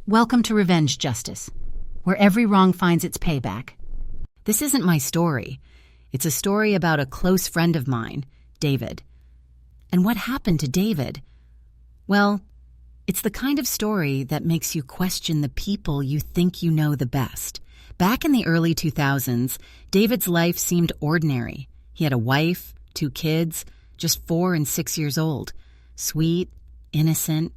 Welcome to Revenge Justice, where every wrong finds its payback. This isn't my story. It's a story about a close friend of mine, David. And what happened to David? Well, it's the kind of story that makes you question the people you think you know the best. Back in the early 2000s, David's life seemed ordinary. He had a wife, 2 kids, just 4 and 6 years old. Sweet, innocent,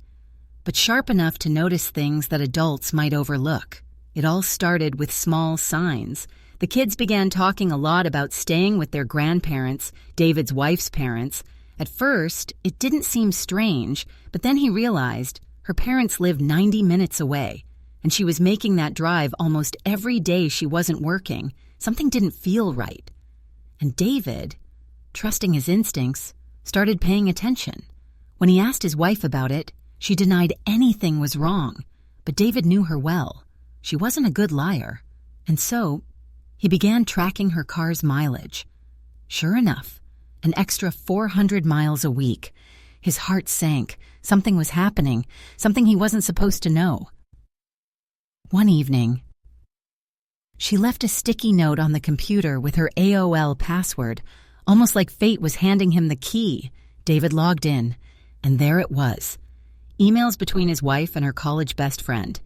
but sharp enough to notice things that adults might overlook. It all started with small signs. The kids began talking a lot about staying with their grandparents, David's wife's parents. At first, it didn't seem strange, but then he realized her parents lived 90 minutes away, and she was making that drive almost every day she wasn't working. Something didn't feel right. And David, trusting his instincts, started paying attention. When he asked his wife about it, she denied anything was wrong, but David knew her well. She wasn't a good liar, and so he began tracking her car's mileage. Sure enough, an extra 400 miles a week. His heart sank. Something was happening, something he wasn't supposed to know. One evening, she left a sticky note on the computer with her AOL password, almost like fate was handing him the key. David logged in, and there it was. Emails between his wife and her college best friend.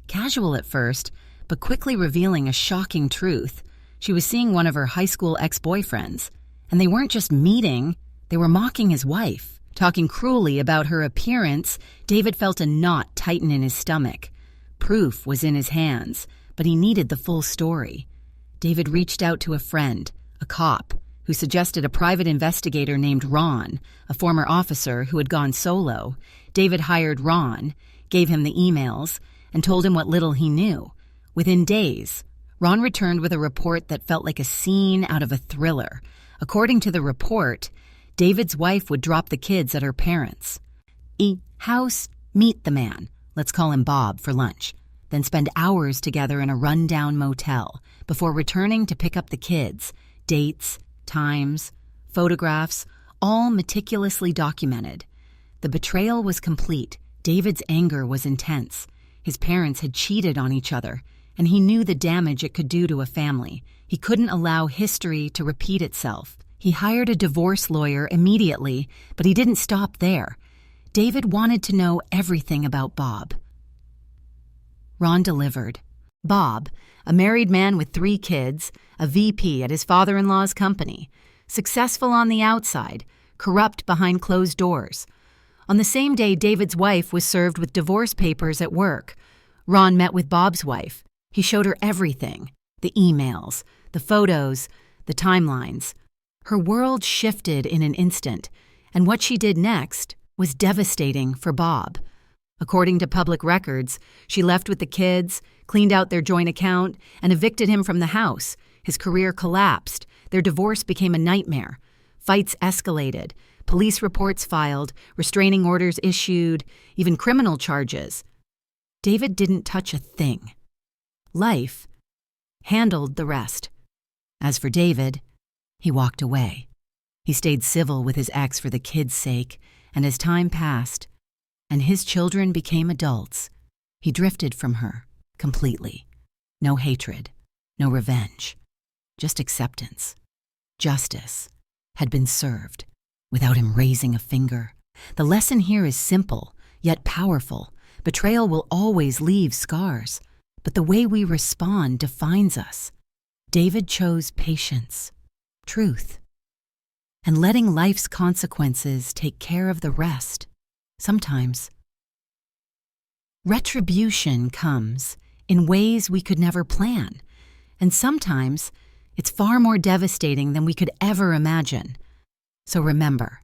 Casual at first, but quickly revealing a shocking truth. She was seeing one of her high school ex-boyfriends, and they weren't just meeting, they were mocking his wife. Talking cruelly about her appearance, David felt a knot tighten in his stomach. Proof was in his hands, but he needed the full story. David reached out to a friend, a cop, who suggested a private investigator named Ron, a former officer who had gone solo. David hired Ron, gave him the emails, and told him what little he knew. Within days, Ron returned with a report that felt like a scene out of a thriller. According to the report, David's wife would drop the kids at her parents' house, meet the man, let's call him Bob, for lunch, then spend hours together in a run-down motel before returning to pick up the kids. Dates, times, photographs, all meticulously documented. The betrayal was complete. David's anger was intense. His parents had cheated on each other, and he knew the damage it could do to a family. He couldn't allow history to repeat itself. He hired a divorce lawyer immediately, but he didn't stop there. David wanted to know everything about Bob. Ron delivered. Bob, a married man with 3 kids, a VP at his father-in-law's company, successful on the outside, corrupt behind closed doors. On the same day, David's wife was served with divorce papers at work. Ron met with Bob's wife. He showed her everything, the emails, the photos, the timelines. Her world shifted in an instant, and what she did next was devastating for Bob. According to public records, she left with the kids, cleaned out their joint account, and evicted him from the house. His career collapsed. Their divorce became a nightmare. Fights escalated. Police reports filed, restraining orders issued, even criminal charges. David didn't touch a thing. Life handled the rest. As for David, he walked away. He stayed civil with his ex for the kids' sake, and as time passed, and his children became adults, he drifted from her completely. No hatred, no revenge, just acceptance. Justice had been served without him raising a finger. The lesson here is simple, yet powerful. Betrayal will always leave scars, but the way we respond defines us. David chose patience, truth, and letting life's consequences take care of the rest. Sometimes, retribution comes in ways we could never plan, and sometimes it's far more devastating than we could ever imagine. So remember,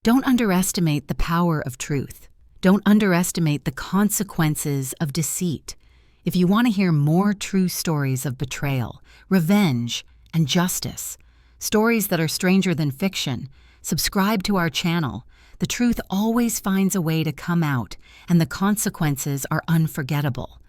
don't underestimate the power of truth. Don't underestimate the consequences of deceit. If you want to hear more true stories of betrayal, revenge, and justice, stories that are stranger than fiction, subscribe to our channel. The truth always finds a way to come out, and the consequences are unforgettable.